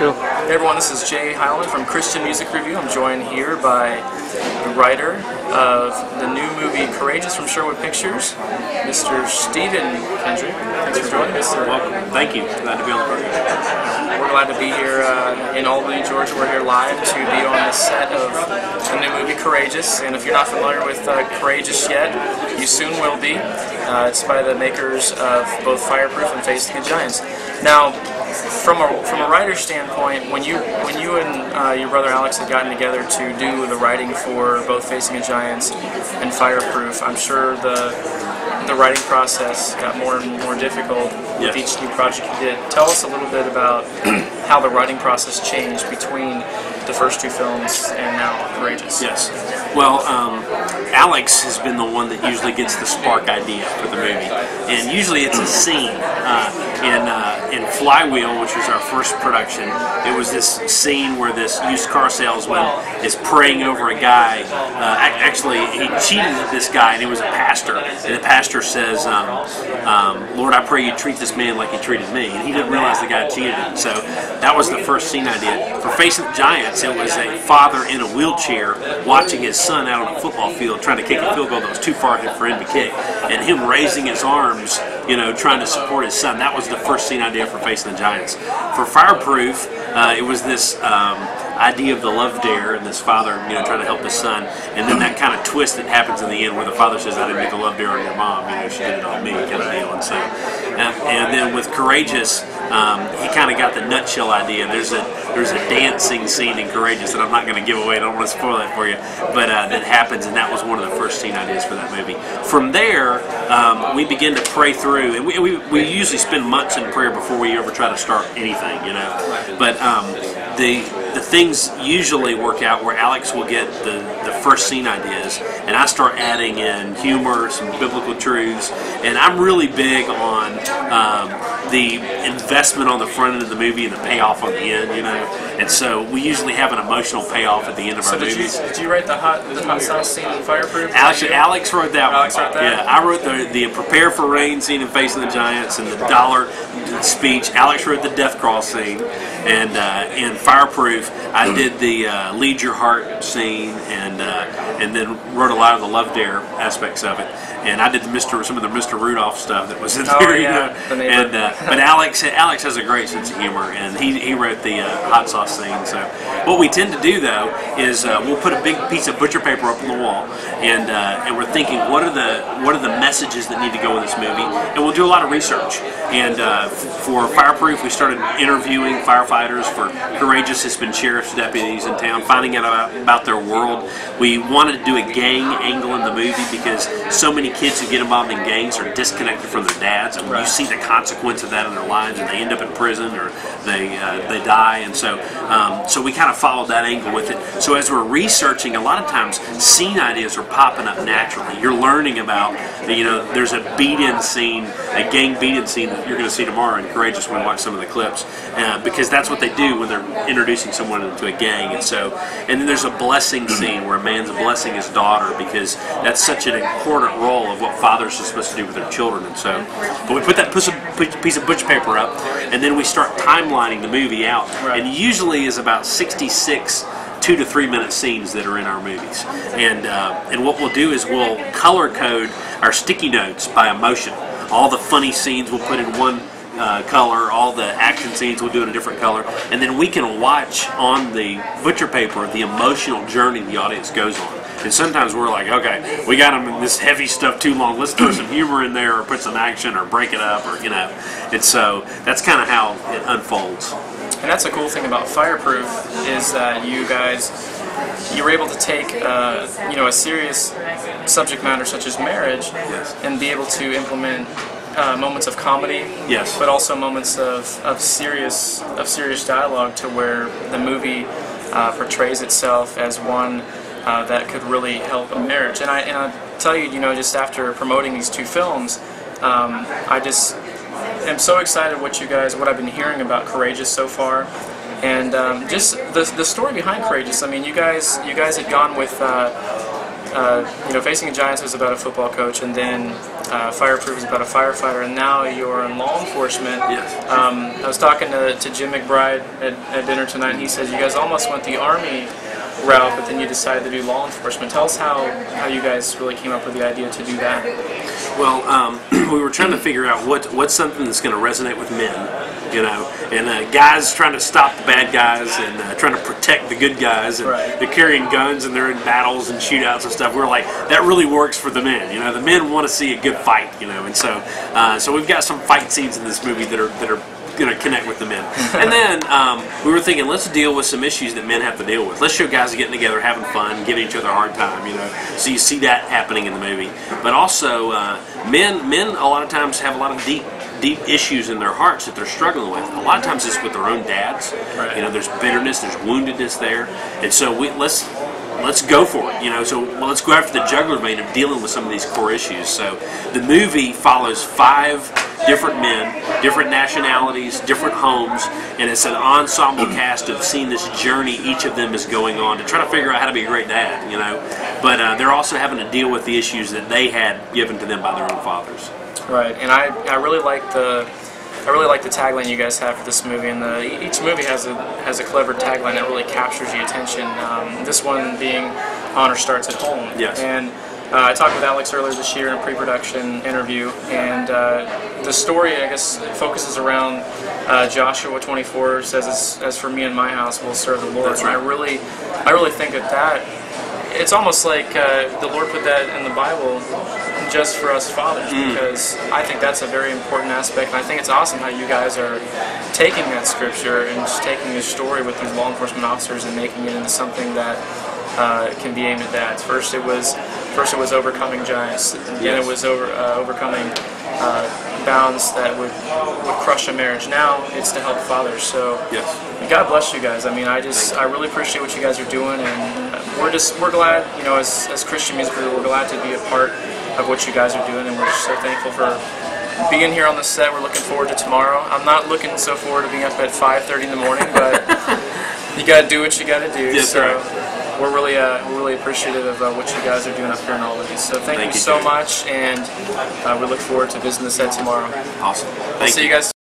Cool. Hey everyone, this is Jay Heilman from Christian Music Review. I'm joined here by the writer of the new movie Courageous from Sherwood Pictures, Mr. Stephen Kendrick. Thanks for joining us, sir. Welcome. Thank you. Glad to be on the program. We're glad to be here in Albany, Georgia. We're here live to be on the set of the new movie Courageous. And if you're not familiar with Courageous yet, you soon will be. It's by the makers of both Fireproof and Facing the Giants. Now, from a writer's standpoint, when you and your brother Alex had gotten together to do the writing for both Facing the Giants and Fireproof, I'm sure the writing process got more and more difficult with each new project you did. Tell us a little bit about how the writing process changed between the first two films and now Courageous. Yes. Well, Alex has been the one that usually gets the spark idea for the movie, and usually it's a scene. In Flywheel, which was our first production, it was this scene where this used car salesman is praying over a guy. Actually, he cheated this guy, and he was a pastor. And the pastor says, "Lord, I pray you treat this man like you treated me." And he didn't realize the guy cheated him. So that was the first scene I did. For Facing the Giants, it was a father in a wheelchair watching his son out on a football field trying to kick a field goal that was too far for him to kick, and him raising his arms, you know, trying to support his son. That was the first scene I did for Facing the Giants. For Fireproof, it was this idea of the love dare and this father, you know, trying to help his son, and then that kind of twist that happens in the end where the father says, "I didn't make the love dare on your mom, you know, she did it on me," kind of deal. And so, and then with Courageous, he kind of got the nutshell idea. There's a dancing scene in Courageous that I'm not going to give away. I don't want to spoil that for you, but that happens, and that was one of the first scene ideas for that movie. From there, we begin to pray through, and we usually spend months in prayer before we ever try to start anything, you know. But the things usually work out where Alex will get the first scene ideas, and I start adding in humor, some biblical truths, and I'm really big on the investment on the front end of the movie and the payoff on the end, you know. And so we usually have an emotional payoff at the end of our movies. Did you write the hot sauce scene in Fireproof? Alex wrote that one. Alex wrote that? Yeah, I wrote the Prepare for Rain scene in Facing the Giants and the dollar speech. Alex wrote the Death Cross scene, and in Fireproof, I did the Lead Your Heart scene, and then wrote a lot of the Love Dare aspects of it. And I did some of the Mr. Rudolph stuff that was in there, you know. And but Alex has a great sense of humor, and he wrote the hot sauce scene. So what we tend to do though is we'll put a big piece of butcher paper up on the wall, and we're thinking what are the messages that need to go in this movie, and we'll do a lot of research. And for Fireproof, we started interviewing firefighters. For Courageous, it's been sheriff's deputies in town, finding out about their world. We wanted to do a gang angle in the movie because so many kids who get involved in gangs are disconnected from their dads, and when you see the consequence of that in their lives, and they end up in prison or they die, and so we kind of followed that angle with it. So as we're researching, a lot of times scene ideas are popping up naturally. You're learning about, you know, there's a beat-in scene, a gang beat-in scene that you're going to see tomorrow in Courageous when we watch some of the clips, because that's what they do when they're introducing someone into a gang. And then there's a blessing scene where a man's blessing his daughter, because that's such an important role of what fathers are supposed to do with their children. And so, but we put that piece of butcher paper up, and then we start timelining the movie out. And usually is about 66 2 to 3 minute scenes that are in our movies. And what we'll do is we'll color code our sticky notes by emotion. All the funny scenes we'll put in one color, all the action scenes we'll do in a different color, and then we can watch on the butcher paper the emotional journey the audience goes on. And sometimes we're like, okay, we got them in this heavy stuff too long, let's throw some humor in there, or put some action, or break it up, or, you know. And so that's kind of how it unfolds. And that's the cool thing about Fireproof, is that you were able to take you know, a serious subject matter such as marriage, and be able to implement moments of comedy, but also moments of serious dialogue, to where the movie portrays itself as one that could really help a marriage. And I tell you, you know, just after promoting these two films, I just am so excited what I've been hearing about Courageous so far, and just the story behind Courageous. I mean, you guys had gone with Facing Giants was about a football coach, and then Fireproof is about a firefighter, and now you're in law enforcement. Yes. I was talking to Jim McBride at dinner tonight, and he says you guys almost went the Army route, but then you decided to do law enforcement. Tell us how you guys really came up with the idea to do that. Well, we were trying to figure out what's something that's going to resonate with men, and guys trying to stop the bad guys and trying to protect the good guys, and right. They're carrying guns and they're in battles and shootouts and stuff. We're like, that really works for the men. The men want to see a good fight, and so we've got some fight scenes in this movie that are going to connect with the men. And then we were thinking, let's deal with some issues that men have to deal with. Let's show guys getting together, having fun, giving each other a hard time, So you see that happening in the movie. But also, men a lot of times have a lot of deep issues in their hearts that they're struggling with. A lot of times it's with their own dads. Right. There's bitterness, there's woundedness there. And so let's go for it, so let's go after the jugular vein of dealing with some of these core issues. So the movie follows 5 different men, different nationalities, different homes, and it's an ensemble cast of seeing this journey each of them is going on to try to figure out how to be a great dad, but they're also having to deal with the issues that they had given to them by their own fathers. Right, and I really like the tagline you guys have for this movie, and each movie has a clever tagline that really captures the attention. This one being "Honor starts at home." Yes. And I talked with Alex earlier this year in a pre-production interview, and the story, I guess, focuses around Joshua 24 says, "As for me and my house, we'll serve the Lord." That's right. And I really think that it's almost like the Lord put that in the Bible just for us fathers, because I think that's a very important aspect, and I think it's awesome how you guys are taking that scripture and just taking this story with these law enforcement officers and making it into something that can be aimed at dads. First it was overcoming giants, then it was overcoming bounds that would crush a marriage. Now it's to help fathers. So yes. God bless you guys. I mean, I really appreciate what you guys are doing, and we're glad, as Christian music, we're glad to be a part of what you guys are doing, and we're just so thankful for being here on the set. We're looking forward to tomorrow. I'm not looking so forward to being up at 5:30 in the morning, but you got to do what you got to do. Yes, so right. we're really appreciative of what you guys are doing up here in Albany. So thank you so much, and we look forward to visiting the set tomorrow. Awesome. See you guys.